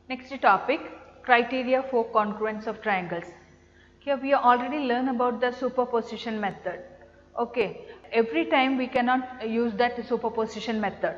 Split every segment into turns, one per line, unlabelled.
Next topic, criteria for congruence of triangles. Here we already learned about the superposition method. Okay, every time we cannot use that superposition method.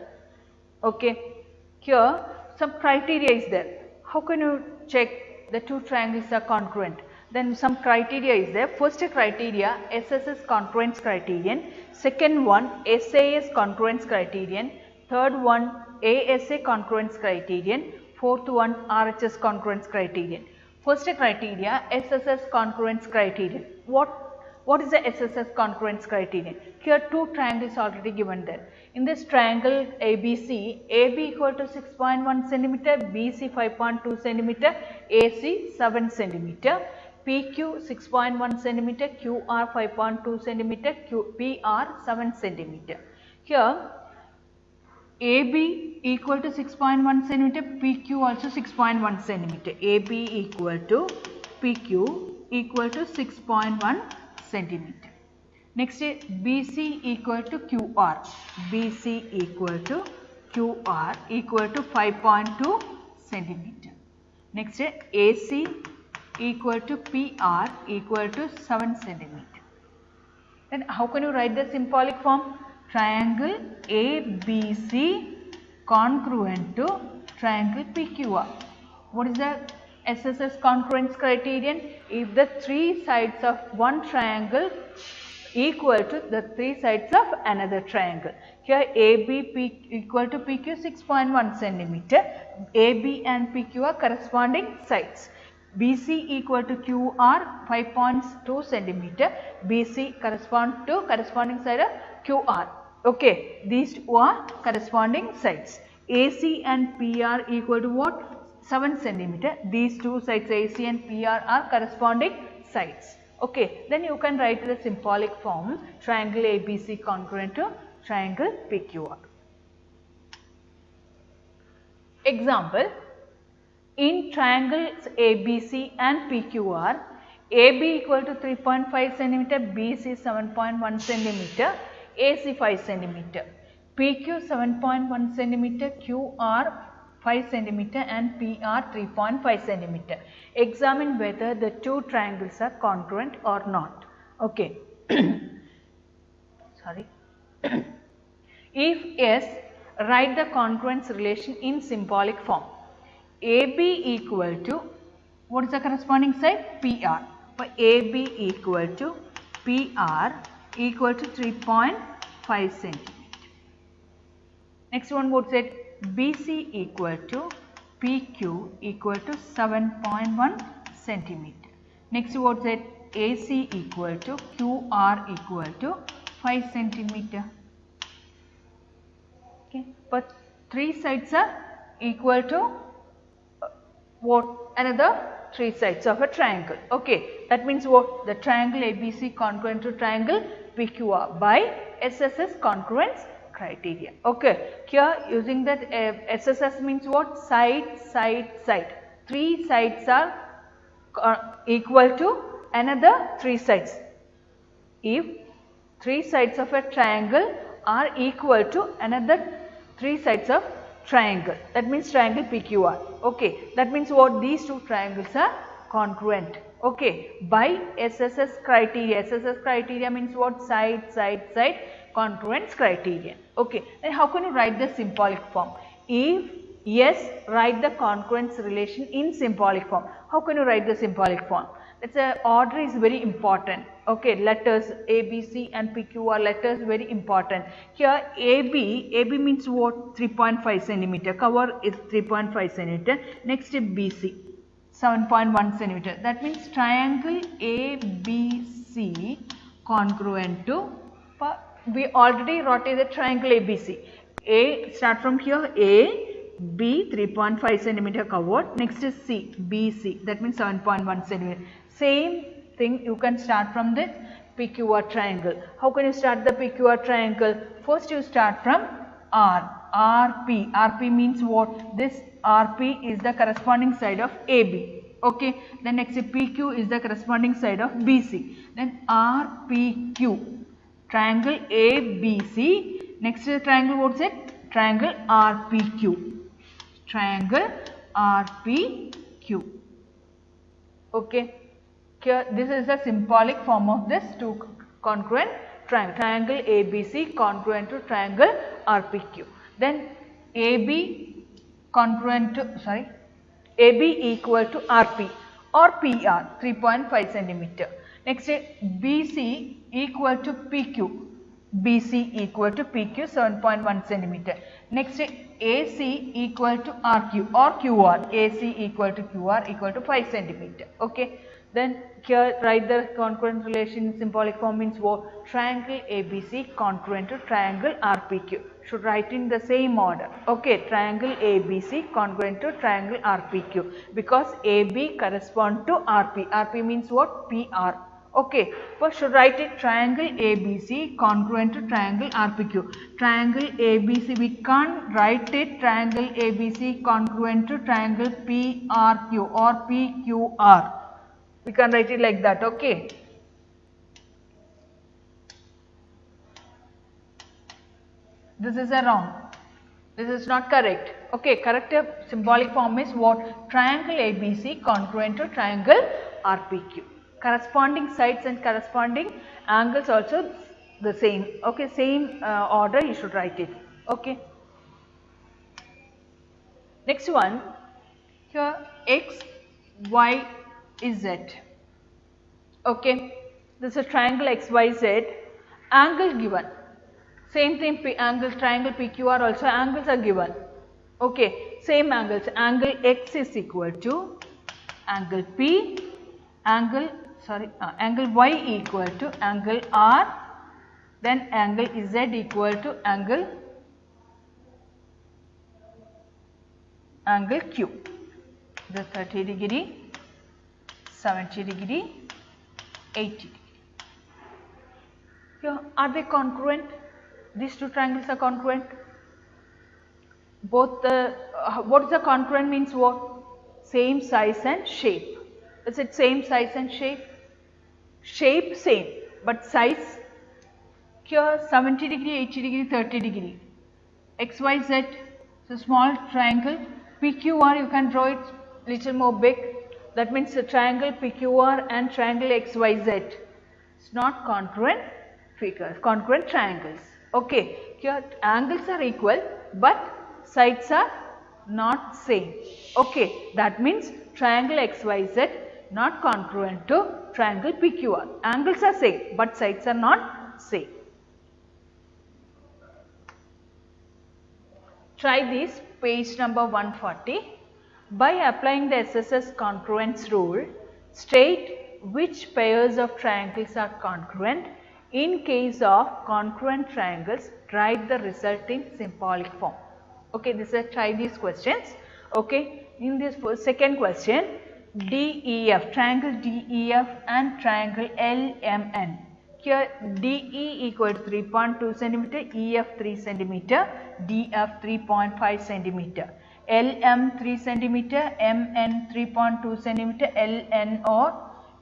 Okay, here some criteria is there. How can you check the two triangles are congruent? Then some criteria is there. First criteria, SSS congruence criterion. Second one, SAS congruence criterion. Third one, ASA congruence criterion. Fourth one, RHS congruence criterion. First criteria, SSS congruence criterion. What is the SSS congruence criterion? Here two triangles already given there. In this triangle ABC, AB equal to 6.1 centimeter, BC 5.2 centimeter, AC 7 centimeter, PQ 6.1 centimeter, QR 5.2 centimeter, PR 7 centimeter. Here AB equal to 6.1 centimeter, PQ also 6.1 centimeter. AB equal to PQ equal to 6.1 centimeter. Next is BC equal to QR. BC equal to QR equal to 5.2 centimeter. Next is AC equal to PR equal to 7 centimeter. Then how can you write the symbolic form? Triangle ABC congruent to triangle PQR. What is the SSS congruence criterion? If the three sides of one triangle equal to the three sides of another triangle. Here AB equal to PQ 6.1 centimeter. AB and PQ are corresponding sides. BC equal to QR 5.2 centimeter. BC correspond to corresponding side of QR. Okay, these two are corresponding sides. AC and PR equal to what? 7 centimeter. These two sides AC and PR are corresponding sides. Okay, then you can write the symbolic form triangle ABC congruent to triangle PQR. Example, in triangles ABC and PQR, AB equal to 3.5 centimeter, BC 7.1 centimeter, AC 5 centimeter, PQ 7.1 centimeter, QR 5 centimeter and PR 3.5 centimeter. Examine whether the two triangles are congruent or not. Okay. Sorry. If yes, write the congruence relation in symbolic form. AB equal to, what is the corresponding side? PR. For AB equal to PR equal to 3.5 centimeter. Next one would say BC equal to PQ equal to 7.1 centimeter. Next would say AC equal to QR equal to 5 centimeter. Okay, but three sides are equal to what? Another three sides of a triangle. Okay, that means what? The triangle ABC congruent to triangle PQR by SSS congruence criteria. Okay, here using that SSS means what? Side, side, side. Three sides are equal to another three sides. If three sides of a triangle are equal to another three sides of triangle, that means triangle PQR. Okay, that means what? These two triangles are congruent. Okay, by SSS criteria. SSS criteria means what? Side, side, side, congruence criterion. Okay, then how can you write the symbolic form? If yes, write the congruence relation in symbolic form. How can you write the symbolic form? That's order is very important. Okay, letters A, B, C and PQ are letters very important. Here AB means what? 3.5 centimeter. Cover is 3.5 centimeter. Next is BC 7.1 centimeter. That means triangle ABC congruent to, we already wrote the triangle ABC. A, start from here, A, B 3.5 centimeter covered. Next is C, BC, that means 7.1 centimeter. Same thing you can start from the PQR triangle. How can you start the PQR triangle? First you start from R, RP. RP means what? This RP is the corresponding side of AB. Okay, then next PQ is the corresponding side of BC. Then RPQ. Triangle ABC. Next triangle, what's it? Triangle RPQ. Triangle RPQ. Okay. Here this is the symbolic form of this two congruent triangle ABC congruent to triangle RPQ. Then AB congruent to AB equal to RP or PR 3.5 centimeter. Next BC equal to PQ. BC equal to PQ 7.1 centimeter. Next AC equal to RQ or QR. AC equal to QR equal to 5 centimeter. Okay. Then here write the congruent relation in symbolic form means what? Triangle ABC congruent to triangle RPQ. Should write in the same order. Okay. Triangle ABC congruent to triangle RPQ because AB correspond to RP. RP means what? PR. Okay, first should write it triangle ABC congruent to triangle RPQ. Triangle ABC, we can't write it triangle ABC congruent to triangle PRQ or PQR. We can write it like that, okay. This is a wrong. This is not correct. Okay, correct symbolic form is what? Triangle ABC congruent to triangle RPQ. Corresponding sides and corresponding angles also the same. Okay, same order you should write it. Okay. Next one, here X, Y, Z. Okay, this is a triangle XYZ. Angle given. Same thing, angle triangle PQR also angles are given. Okay, same angles. Angle X is equal to angle P, angle Y equal to angle R, then angle Z equal to angle Q. The 30 degree, 70 degree, 80 degree. Here, are they congruent? These two triangles are congruent. Both the what is the congruent means what? Same size and shape. Is it same size and shape? Shape same, but size here 70 degree, 80 degree, 30 degree. XYZ, so small triangle. PQR you can draw it little more big. That means the triangle PQR and triangle XYZ. It's not congruent figures, congruent triangles. Okay, here angles are equal but sides are not same. Okay, that means triangle XYZ not congruent to triangle PQR. Angles are same but sides are not same. Try this, page number 140. By applying the SSS congruence rule, state which pairs of triangles are congruent. In case of congruent triangles, write the result in symbolic form. Okay, this is try these questions. Okay, in this second question, DEF, triangle DEF and triangle LMN. Here DE equal to 3.2 centimeter, EF 3 centimeter, DF 3.5 centimeter, LM 3 centimeter, MN 3.2 centimeter, LN or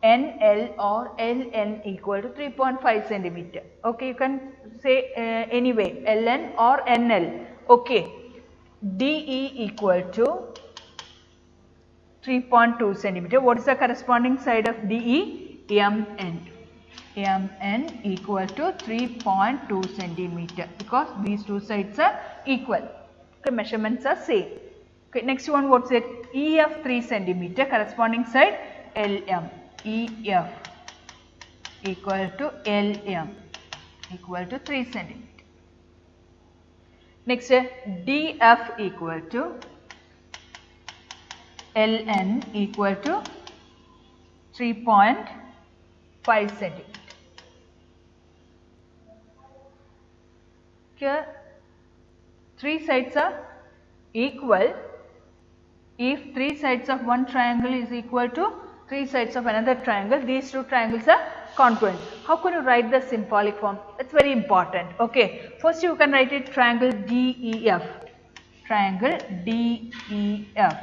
NL or LN equal to 3.5 centimeter. Okay, you can say anyway LN or NL. Okay, DE equal to 3.2 centimeter. What is the corresponding side of DE? MN. MN equal to 3.2 centimeter because these two sides are equal. Okay, measurements are same. Okay, next one, what's it? EF 3 centimeter, corresponding side LM. EF equal to LM equal to 3 centimeter. Next, DF equal to LN equal to 3.5 centimeter. Here, three sides are equal if three sides of one triangle is equal to three sides of another triangle. These two triangles are congruent. How can you write the symbolic form? It's very important. Okay, first you can write it triangle DEF. Triangle DEF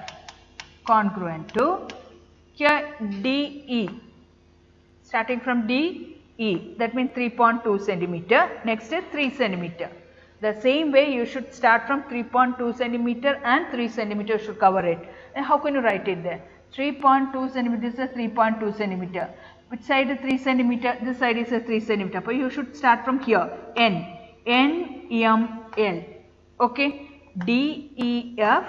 congruent to here DE. Starting from DE, that means 3.2 centimeter. Next is 3 centimeter. The same way you should start from 3.2 centimeter and 3 centimeter should cover it. And how can you write it there? 3.2 centimeter is a 3.2 centimeter. Which side is 3 centimeter? This side is a 3 centimeter. But you should start from here. N, M, L. Okay. D, E, F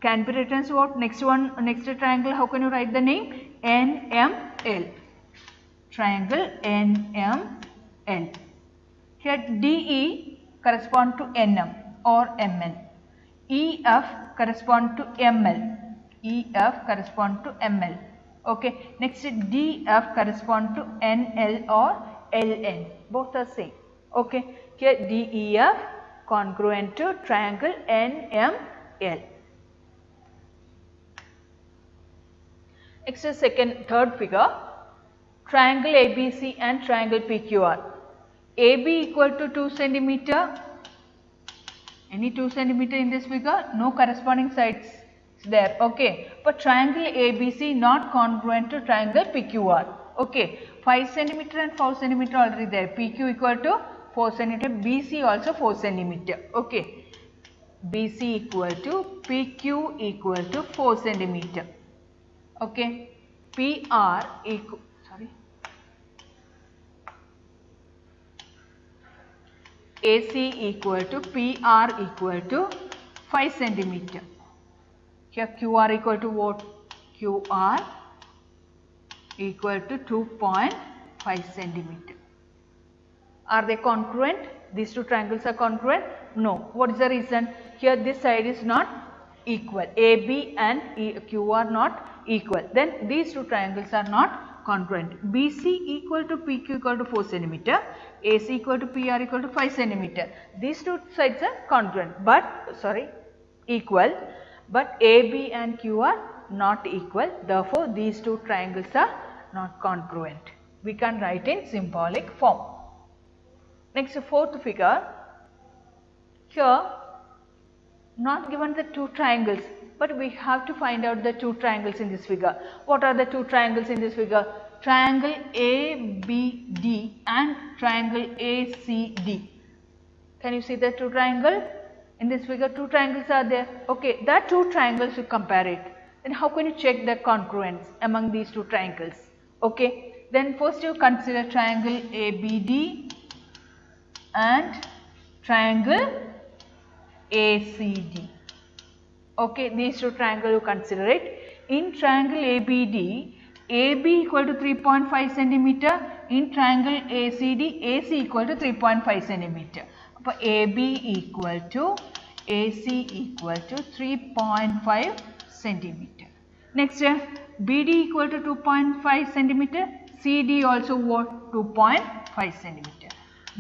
can be written as what? Next triangle. How can you write the name? N, M, L. Triangle N, M, L. Here D, E correspond to NM or MN. EF correspond to ML. EF correspond to ML. Okay. Next DF correspond to NL or LN. Both are same. Okay. Here DEF congruent to triangle NML. Next is third figure. Triangle ABC and triangle PQR. AB equal to 2 centimeter. Any 2 centimeter in this figure? No corresponding sides there. Okay. But triangle ABC not congruent to triangle PQR. Okay. 5 centimeter and 4 centimeter already there. PQ equal to 4 centimeter. BC also 4 centimeter. Okay. BC equal to PQ equal to 4 centimeter. Okay. PR equal, AC equal to PR equal to 5 centimeter. Here QR equal to what? QR equal to 2.5 centimeter. Are they congruent? These two triangles are congruent? No. What is the reason? Here this side is not equal. AB and Q are not equal. Then these two triangles are not congruent. BC equal to PQ equal to 4 centimeter. AC equal to PR equal to 5 centimeter. These two sides are congruent, but equal. But AB and Q are not equal. Therefore, these two triangles are not congruent. We can write in symbolic form. Next, fourth figure. Here, not given the two triangles, but we have to find out the two triangles in this figure. What are the two triangles in this figure? Triangle ABD and triangle ACD. Can you see the two triangles? In this figure, two triangles are there. Okay, that two triangles you compare it. Then how can you check the congruence among these two triangles? Okay, then first you consider triangle ABD and triangle ACD. Okay, these two triangles you consider it. In triangle ABD, AB equal to 3.5 centimeter. In triangle ACD, AC equal to 3.5 centimeter. So, AB equal to AC equal to 3.5 centimeter. Next, BD equal to 2.5 centimeter. CD also what? 2.5 centimeter.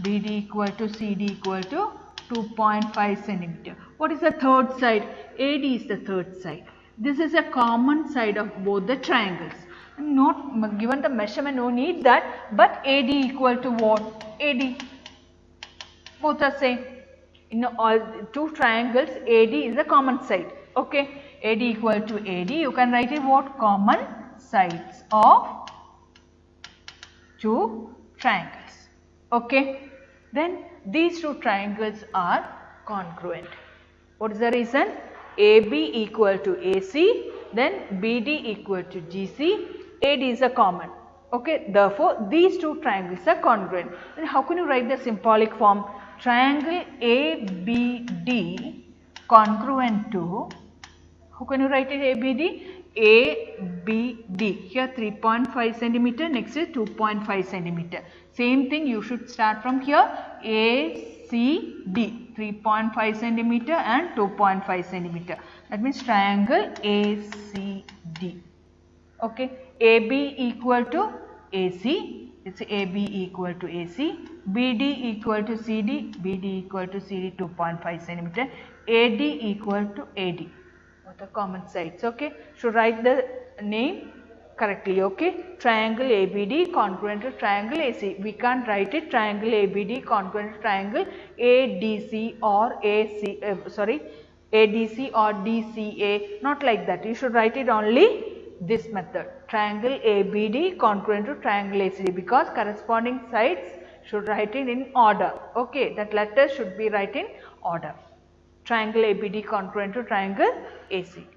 BD equal to CD equal to 2.5 centimeter. What is the third side? AD is the third side. This is a common side of both the triangles. Not given the measurement, no need that, but AD equal to what? AD. Both are same. In all two triangles, AD is a common side. Okay. AD equal to AD. You can write it what? Common sides of two triangles. Okay. Then these two triangles are congruent. What is the reason? AB equal to AC, then BD equal to GC, AD is a common. Okay, therefore these two triangles are congruent. Then how can you write the symbolic form? Triangle ABD congruent to, how can you write it ABD? ABD, here 3.5 centimeter, next is 2.5 centimeter. Same thing, you should start from here ACD, 3.5 centimeter and 2.5 centimeter. That means triangle ACD. Okay, AB equal to AC, it's AB equal to AC, BD equal to CD, BD equal to CD 2.5 centimeter, AD equal to AD. What are common sides? Okay, should write the name correctly. Okay, triangle ABD congruent to triangle AC. We can't write it triangle ABD congruent to triangle ADC or ADC or DCA. Not like that. You should write it only this method. Triangle ABD congruent to triangle ACD, because corresponding sides should write it in order. Okay, that letters should be written in order. Triangle ABD congruent to triangle AC.